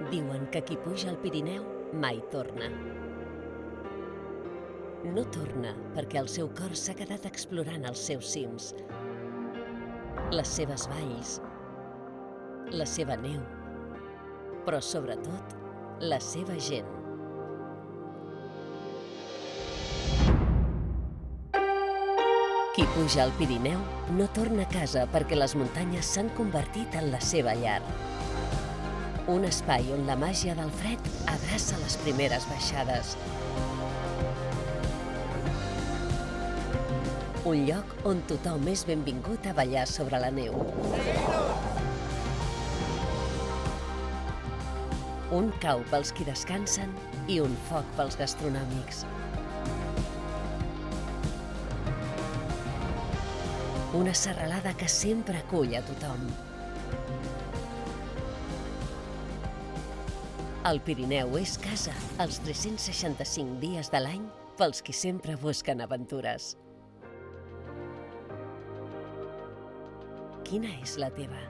Diuen que qui puja al Pirineu mai torna. No torna perquè el seu cor s'ha quedat explorant els seus cims, les seves valls, la seva neu, però sobretot la seva gent. Qui puja al Pirineu no torna a casa perquè les muntanyes s'han convertit en la seva llar. Un espai on la màgia del fred abraça les primeres baixades. Un lloc on tothom és benvingut a ballar sobre la neu. Un cau pels qui descansen i un foc pels gastronòmics. Una serralada que sempre acull a tothom. El Pirineu és casa els 365 dies de l'any pels qui sempre busquen aventures. Quina és la teva?